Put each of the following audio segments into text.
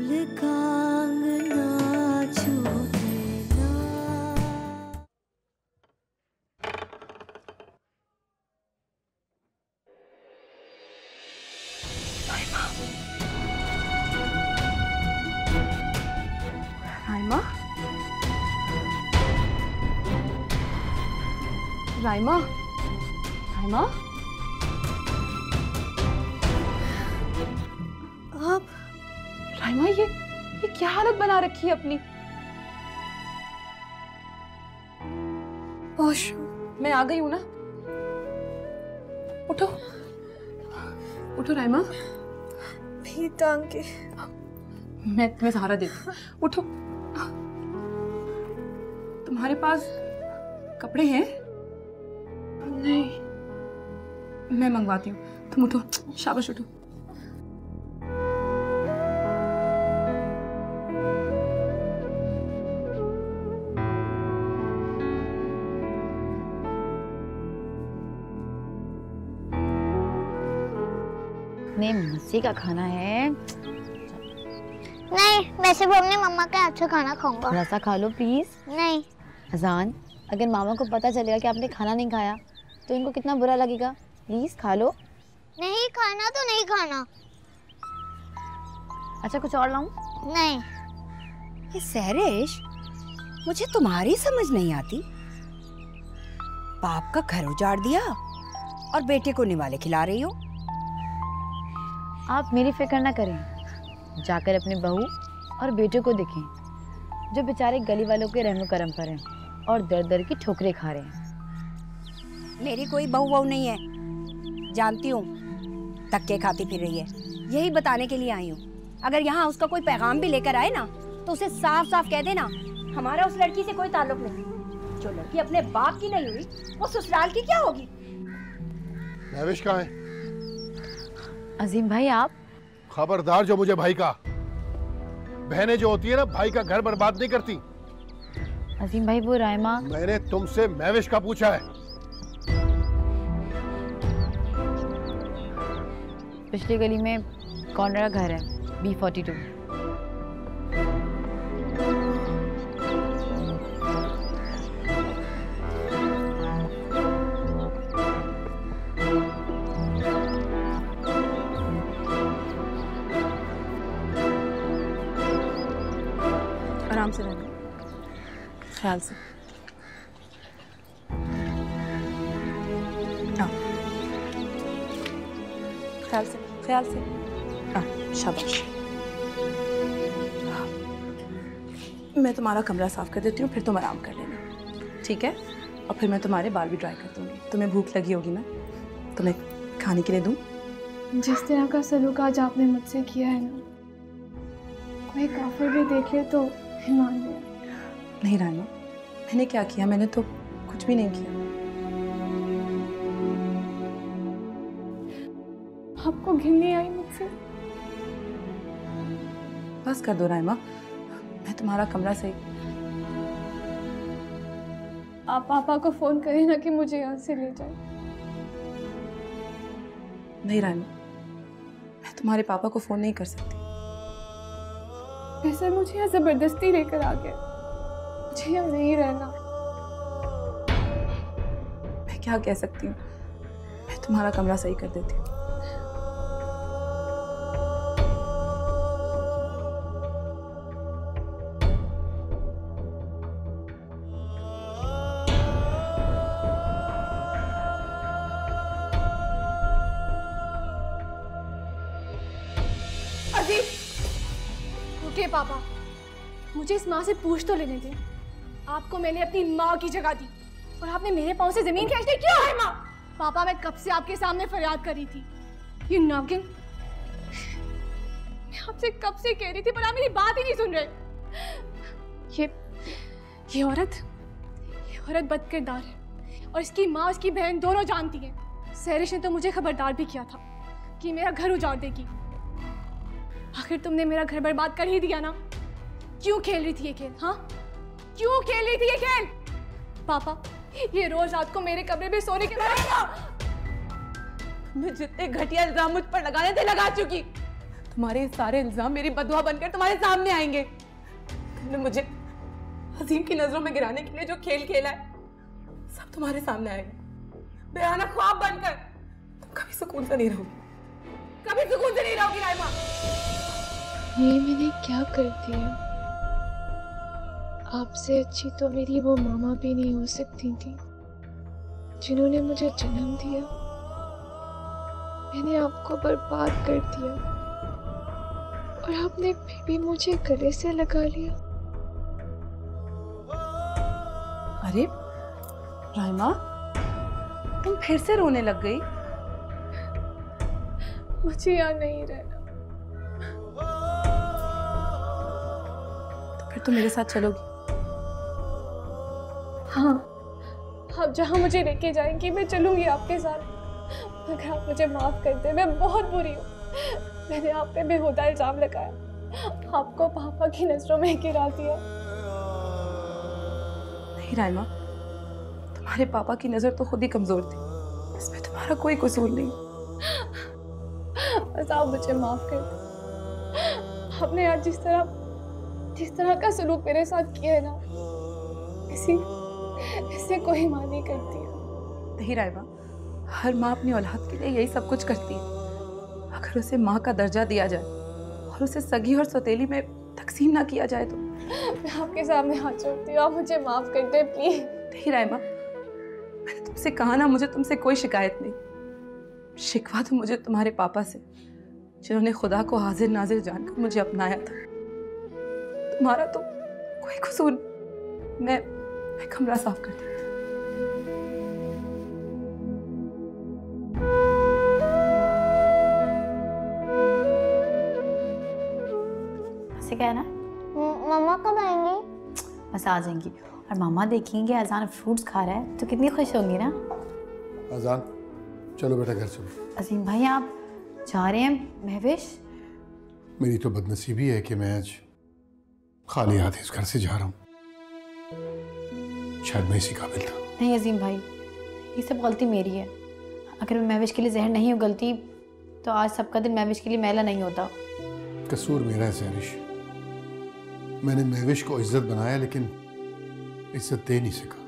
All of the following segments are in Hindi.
दिल का अंगना छूटे ना। राइमा, राइमा, राइमा, आप राइमा, ये क्या हालत बना रखी है अपनी? मैं आ गई हूं ना। उठो, उठो राइमा। भी टांग के मैं तुम्हें सहारा देती हूँ। उठो। तुम्हारे पास कपड़े हैं? नहीं। मैं मंगवाती हूँ, तुम उठो। शाबाश, उठो। इतने मजे का खाना है। नहीं, वैसे भी अपनी मम्मा का अच्छा खाना खाऊंगा। थोड़ा सा खा लो प्लीज। नहीं। अजान, अगर मामा को पता चलेगा कि आपने खाना नहीं खाया तो इनको कितना बुरा लगेगा। प्लीज खा लो। नहीं खाना तो नहीं खाना। अच्छा, कुछ और लाऊं? नहीं। ये सहरिश, मुझे तुम्हारी समझ नहीं आती। बाप का घर उजाड़ दिया और बेटे को निवाले खिला रही हो। आप मेरी फिक्र ना करें, जाकर अपने बहू और बेटे को देखें जो बेचारे गली वालों के रहमो करम पर हैं और दर दर की ठोकरें खा रहे हैं। मेरी कोई बहू नहीं है, जानती हूँ। धक्के खाती फिर रही है, यही बताने के लिए आई हूँ। अगर यहाँ उसका कोई पैगाम भी लेकर आए ना तो उसे साफ साफ कह देना हमारा उस लड़की से कोई ताल्लुक नहीं। जो लड़की अपने बाप की नहीं हुई वो ससुराल की क्या होगी। महविश कहाँ है? अजीम भाई, आप खबरदार, जो मुझे भाई का। बहनें जो होती है ना, भाई का घर बर्बाद नहीं करती। अजीम भाई, वो राइमा। मैंने तुमसे महविश का पूछा है। पिछली गली में कॉर्नर का घर है, B42। आराम से रहना, ख्याल से। ख्याल से, ख्याल से। शाबाश। मैं तुम्हारा कमरा साफ कर देती हूँ, फिर तुम आराम कर लेना, ठीक है? और फिर मैं तुम्हारे बाल भी ड्राई कर दूंगी। तुम्हें भूख लगी होगी ना, तुम्हें खाने के लिए दूँ? जिस तरह का सलूक आज आपने मुझसे किया है ना, कोई काफिर भी देख ले तो ईमान ले। नहीं राइमा, मैंने क्या किया? मैंने तो कुछ भी नहीं किया। आपको घिन नहीं आई मुझसे? बस कर दो राइमा, मैं तुम्हारा कमरा सही। आप पापा को फोन करें ना कि मुझे यहाँ से ले जाए। नहीं राइमा, मैं तुम्हारे पापा को फोन नहीं कर सकती। वैसे मुझे यहाँ जबरदस्ती लेकर आ गए, मुझे यहाँ नहीं रहना। मैं क्या कह सकती हूँ? मैं तुम्हारा कमरा सही कर देती हूँ। उठिए पापा, मुझे इस माँ से पूछ तो लेने दें। आपको मैंने अपनी माँ की जगह दी और आपने मेरे पाँव से जमीन खींचने क्यों है माँ? पापा, मैं कब से आपके सामने फरियाद कर रही थी। ये नागिन, मैं आपसे कब से कह रही थी पर आप मेरी बात ही नहीं सुन रहे। ये औरत बदकिरदार है और इसकी माँ उसकी बहन दोनों जानती हैं। सहरिश ने तो मुझे खबरदार भी किया था कि मेरा घर उजाड़ देगी। आखिर तुमने मेरा घर बर्बाद कर ही दिया ना। क्यों खेल रही थी ये खेल? हाँ, क्यों खेल रही थी ये खेल? पापा, ये रोज रात को मेरे कमरे में सोने के बाद मैं जितने घटिया इल्जाम मुझ पर लगाने थे लगा चुकी। तुम्हारे सारे इल्जाम मेरी बददुआ बनकर तुम्हारे सामने आएंगे। तुमने मुझे अजीम की नजरों में गिराने के लिए जो खेल खेला है सब तुम्हारे सामने आएगा, बेगाना ख्वाब बनकर। तुम कभी सुकून से नहीं रहोगी, कभी सुकून से नहीं रहोगी राइमा। ये मैंने क्या कर दिया? आपसे अच्छी तो मेरी वो मामा भी नहीं हो सकती थी जिन्होंने मुझे जन्म दिया। मैंने आपको बर्बाद कर दिया और आपने फिर भी मुझे गले से लगा लिया। अरे राइमा, तुम फिर से रोने लग गई? मुझे यहाँ नहीं रहना। तो फिर तुम मेरे साथ चलोगी? हाँ, आप जहाँ मुझे लेके जाएंगी मैं चलूंगी आपके साथ। अगर आप मुझे माफ कर दे, मैं बहुत बुरी हूँ। मैंने आप पे बेहुदा इल्जाम लगाया, आपको पापा की नजरों में गिरा दिया। नहीं राइमा, तुम्हारे पापा की नजर तो खुद ही कमजोर थी, इसमें तुम्हारा कोई कसूर नहीं। बस आप मुझे माफ कर दो। आपने आज जिस तरह का सलूक मेरे साथ किया है ना, इससे कोई माँ नहीं करती है। नहीं राइमा, हर माँ अपनी औलाद के लिए यही सब कुछ करती है। अगर उसे माँ का दर्जा दिया जाए और उसे सगी और सौतेली में तकसीम ना किया जाए तो। मैं आपके सामने हाथ जोड़ती हूँ, आप मुझे माफ कर दे प्लीज। नहीं राइमा, मैंने तुमसे कहा ना, मुझे तुमसे कोई शिकायत नहीं। शिकवा तो मुझे तुम्हारे पापा से, जिन्होंने खुदा को हाजिर नाजिर जानकर मुझे अपनाया था। तुम्हारा तो कोई कसूर नहीं। मैं कमरा साफ करती हूँ। ऐसे क्या है ना, मम्मा कब आएंगी? बस आ जाएंगी। और मामा देखेंगे अजान फ्रूट्स खा रहा है तो कितनी खुश होंगी ना। अजान, चलो बेटा घर चलो। अजीम भाई आप जा रहे हैं महविश? मेरी तो बदनसीबी है कि मैं आज खाली हाथ इस घर से जा रहा हूँ। शायद मैं इसी काबिल था। नहीं अजीम भाई, ये सब गलती मेरी है। अगर मैं महविश के लिए जहर नहीं उगलती तो आज सबका दिन महविश के लिए मैला नहीं होता। कसूर मेरा है सहरिश। मैंने महविश को इज्जत बनाया लेकिन इज्जत दे नहीं सका।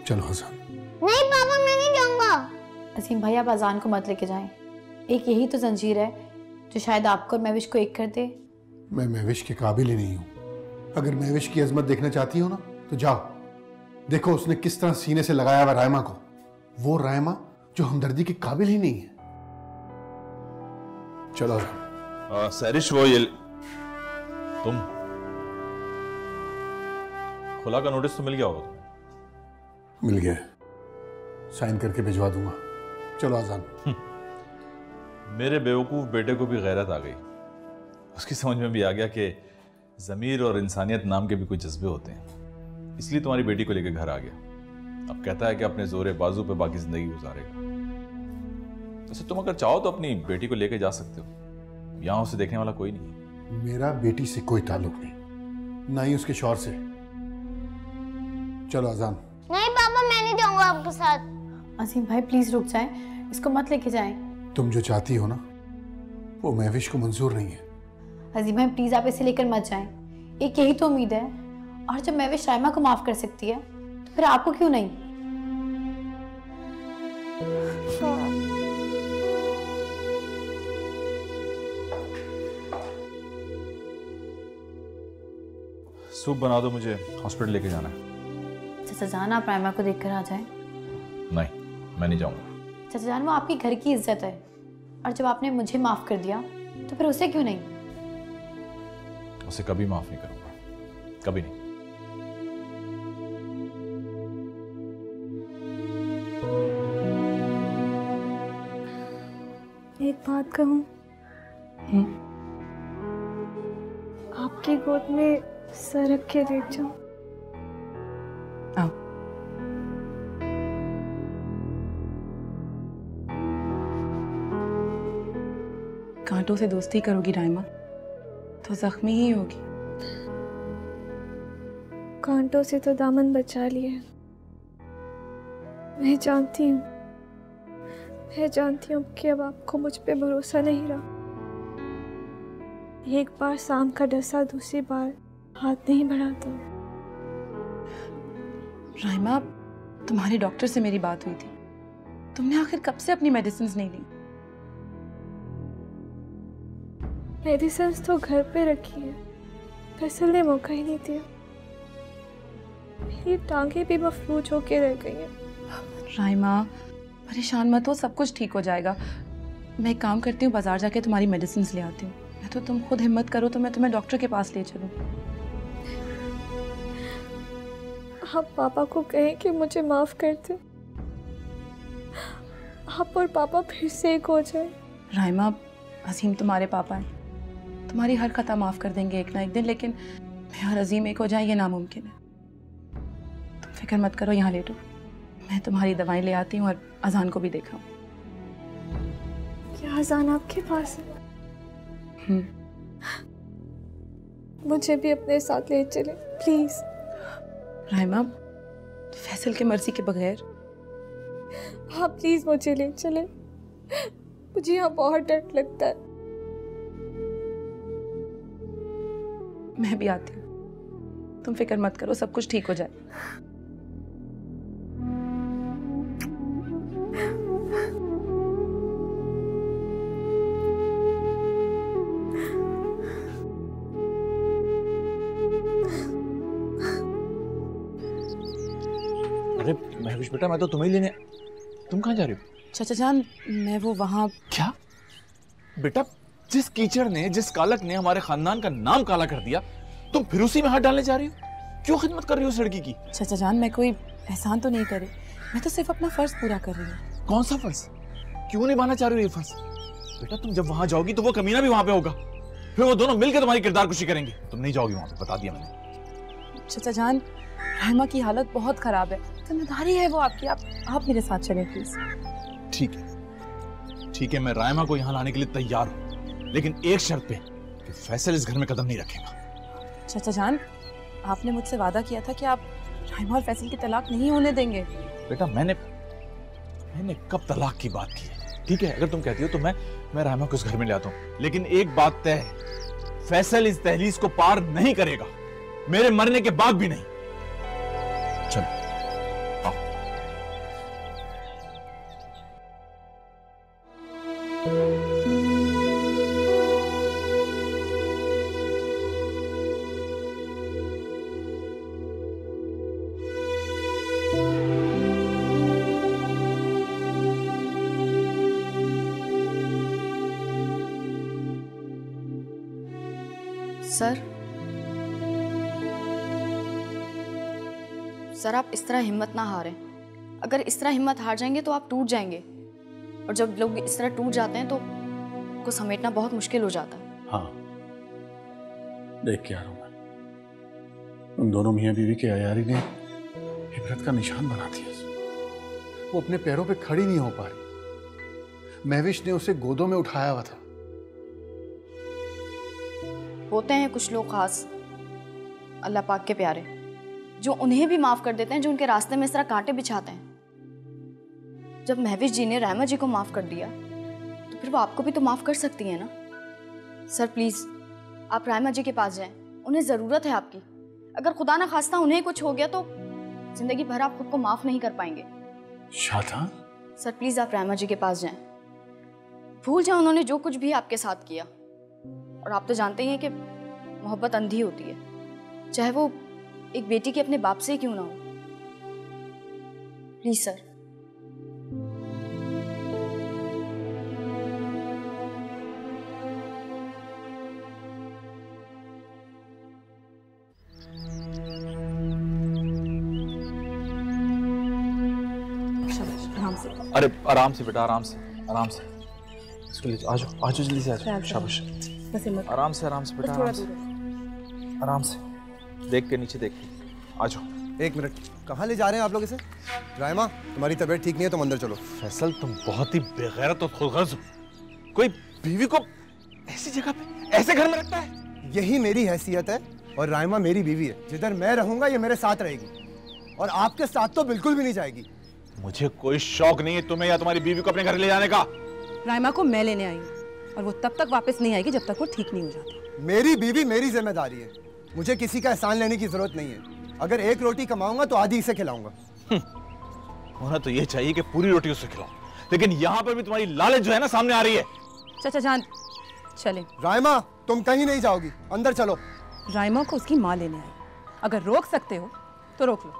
चलो अजान। नहीं पापा, मैं नहीं जाऊंगा। अजीम भाई आप अजान को मत लेके जाएं। एक यही तो जंजीर है जो शायद आपको और महविश को एक कर दे। मैं महविश के काबिल ही नहीं हूँ। अगर महविश की अजमत देखना चाहती हो ना तो जाओ, देखो उसने किस तरह सीने से लगाया हुआ रायमा को। वो रायमा जो हमदर्दी के काबिल ही नहीं है। चलो सहरिश, वो ये तुम खुला का नोटिस तो मिल गया होगा तुम्हें? मिल गया, साइन करके भिजवा दूंगा। चलो आजान। मेरे बेवकूफ बेटे को भी गैरत आ गई। उसकी समझ में भी आ गया कि ज़मीर और इंसानियत नाम के भी कोई जज्बे होते हैं, इसलिए तुम्हारी बेटी को लेकर घर आ गया। अब कहता है कि अपने जोरे बाजू पे बाकी जिंदगी गुजारेगा। वैसे तुम अगर चाहो तो अपनी बेटी को लेकर जा सकते हो, यहां उसे देखने वाला कोई नहीं है। मेरा बेटी से कोई ताल्लुक नहीं, ना ही उसके शौहर से। चलो आजान। नहीं पापा, मैं नहीं जाऊंगा आपके साथ। अजीम भाई प्लीज रुक जाएं, इसको मत लेके जाएं। तुम जो चाहती हो ना वो महविश को मंजूर नहीं है। अजीम भाई प्लीज आप इसे लेकर मत जाएं। एक यही तो उम्मीद है, और जब महविश राइमा को माफ कर सकती है तो फिर आपको क्यों नहीं? सूप बना दो, मुझे हॉस्पिटल लेके जाना है। चाचा जान आप राइमा को देखकर आ जाएं। नहीं, मैं नहीं जाऊंगा। चाचा जान वो आपकी घर की इज्जत है, और जब आपने मुझे माफ कर दिया तो फिर उसे क्यों नहीं? उसे कभी माफ नहीं करूंगा, कभी नहीं। एक बात कहूँ? आपकी गोद में सर रख के लेट जाऊं? आओ। कांटों से दोस्ती करोगी राइमा तो जख्मी ही होगी। कांटों से तो दामन बचा लिया। मैं जानती हूँ मैं जानती हूँ कि अब आपको मुझ पे भरोसा नहीं रहा। एक बार शाम का डसा दूसरी बार हाथ नहीं बढ़ाता। राइमा, तुम्हारे डॉक्टर से मेरी बात हुई थी। तुमने आखिर कब से अपनी मेडिसिन नहीं ली? मेडिसिन तो घर पे रखी है, फैसल ने मौका ही नहीं दिया। मेरी टांगे भी मफलूज होके रह गई हैं। राइमा, परेशान मत हो, सब कुछ ठीक हो जाएगा। मैं एक काम करती हूँ, बाजार जाके तुम्हारी मेडिसिन ले आती हूँ। मैं तो तुम खुद हिम्मत करो तो मैं तुम्हें डॉक्टर के पास ले चलूँ। आप पापा को कहें कि मुझे माफ कर दे। आप और पापा फिर से एक हो जाए। राइमा, अजीम तुम्हारे पापा हैं, तुम्हारी हर खता माफ कर देंगे एक ना एक दिन, लेकिन मैं और अजीम एक हो जाए ये नामुमकिन है। तुम फिक्र मत करो, यहाँ लेटो, मैं तुम्हारी दवाएं ले आती हूँ और अजान को भी देखा। क्या अजान आपके पास है? मुझे भी अपने साथ ले चले प्लीज। राइमा, फैसल की मर्जी के बगैर। हाँ प्लीज मुझे ले चले, मुझे यहाँ बहुत डर लगता है। मैं भी आती हूँ, तुम फिक्र मत करो, सब कुछ ठीक हो जाए। अरे महविश बेटा, मैं तो तुम्हें ही लेने। तुम कहाँ जा रही हो? चाचा जान, मैं वो वहाँ। क्या बेटा, जिस कीचड़ ने, जिस कालक ने हमारे खानदान का नाम काला कर दिया, तुम फिर उसी में हाथ डालने जा रही हो? क्यों खिदमत कर रही हो उस लड़की की? चाचा जान, मैं कोई एहसान तो नहीं करे, मैं तो सिर्फ अपना फर्ज पूरा कर रही हूँ। कौन सा फर्ज? क्यों निभाना चाह रही हो ये फर्ज? बेटा, तुम जब वहां जाओगी तो वो कमीना भी वहां पे होगा, फिर वो दोनों मिलकर तुम्हारी किरदार कुशी करेंगे। तुम नहीं जाओगी वहां पे, बता दिया मैंने। चाचा जान, राइमा की हालत बहुत खराब है, जिम्मेदारी है वो आपकी, आप मेरे साथ चलें प्लीज। ठीक है, ठीक है, मैं राइमा को यहाँ लाने के लिए तैयार हूँ, लेकिन एक शर्त पे कि फैसल इस घर में कदम नहीं रखेगा। चाचा जान, आपने मुझसे वादा किया था कि आप राइमा और फैसल की तलाक नहीं होने देंगे। बेटा, मैंने कब तलाक की बात की है? ठीक है, अगर तुम कहती हो तो मैं राइमा को इस घर में ले आता हूँ, लेकिन एक बात तय है, फैसल इस दहलीज को पार नहीं करेगा, मेरे मरने के बाद भी नहीं। चलो आओ। सर, आप इस तरह हिम्मत ना हारें। अगर इस तरह हिम्मत हार जाएंगे तो आप टूट जाएंगे, और जब लोग इस तरह टूट जाते हैं तो उनको समेटना बहुत मुश्किल हो जाता है। हाँ, देख के आ रहा हूं मैं। उन दोनों मियाँ बीवी की अयारी ने इबरत का निशान बना दिया। वो अपने पैरों पे खड़ी नहीं हो पा रही। महविश ने उसे गोदों में उठाया हुआ था। होते हैं कुछ लोग खास, अल्लाह पाक के प्यारे, जो उन्हें भी माफ कर देते हैं, जो उनके रास्ते में इस तरह कांटे बिछाते हैं। जब महविश जी ने रहमा जी को माफ कर दिया तो फिर वो आपको भी तो माफ कर सकती है ना। सर प्लीज, आप रहमा जी के पास जाएं, उन्हें जरूरत है आपकी। अगर खुदा ना खास्ता उन्हें कुछ हो गया तो जिंदगी भर आप खुद को माफ नहीं कर पाएंगे। शादा? सर प्लीज, आप रहमा जी के पास जाएं, भूल जाएं उन्होंने जो कुछ भी आपके साथ किया। और आप तो जानते ही हैं कि मोहब्बत अंधी होती है, चाहे वो एक बेटी के अपने बाप से ही क्यों ना हो। Please sir. आराम से। अरे आराम से बेटा, आराम से, आराम से। इसको ले आ जाओ, आ जाओ, जल्दी से आ जाओ। शाबाश, आराम से बेटा, आराम से, आराम से। देख के नीचे देख के आ जाओ। एक मिनट, कहाँ ले जा रहे हैं आप लोग इसे? राइमा, तुम्हारी तबीयत ठीक नहीं है, तुम अंदर चलो। फैसल, तुम बहुत ही बेगैरत और खुदगर्ज हो। कोई बीवी को ऐसी जगह पे, ऐसे घर में रखता है? यही मेरी हैसियत है, और राइमा मेरी बीवी है। जिधर मैं रहूंगा ये मेरे साथ रहेगी, और आपके साथ तो बिल्कुल भी नहीं जाएगी। मुझे कोई शौक नहीं है तुम्हें या तुम्हारी बीवी को अपने घर ले जाने का। राइमा को मैं लेने आई हूँ और वो तब तक वापस नहीं आएगी जब तक वो ठीक नहीं हो जाती। मेरी बीवी मेरी जिम्मेदारी है, मुझे किसी का एहसान लेने की जरूरत नहीं है। अगर एक रोटी कमाऊंगा तो आधी इसे खिलाऊंगा। होना तो ये चाहिए कि पूरी रोटी उससे खिलाओ, लेकिन यहाँ पर भी तुम्हारी लालच जो है ना सामने आ रही है। चाचा जान चले। राइमा तुम कहीं नहीं जाओगी, अंदर चलो। राइमा को उसकी माँ लेने आई, अगर रोक सकते हो तो रोक लो।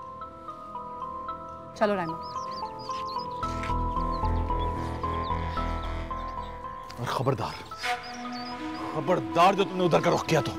चलो राइमा। और खबरदार, खबरदार जो तुमने उधर का रुख किया तो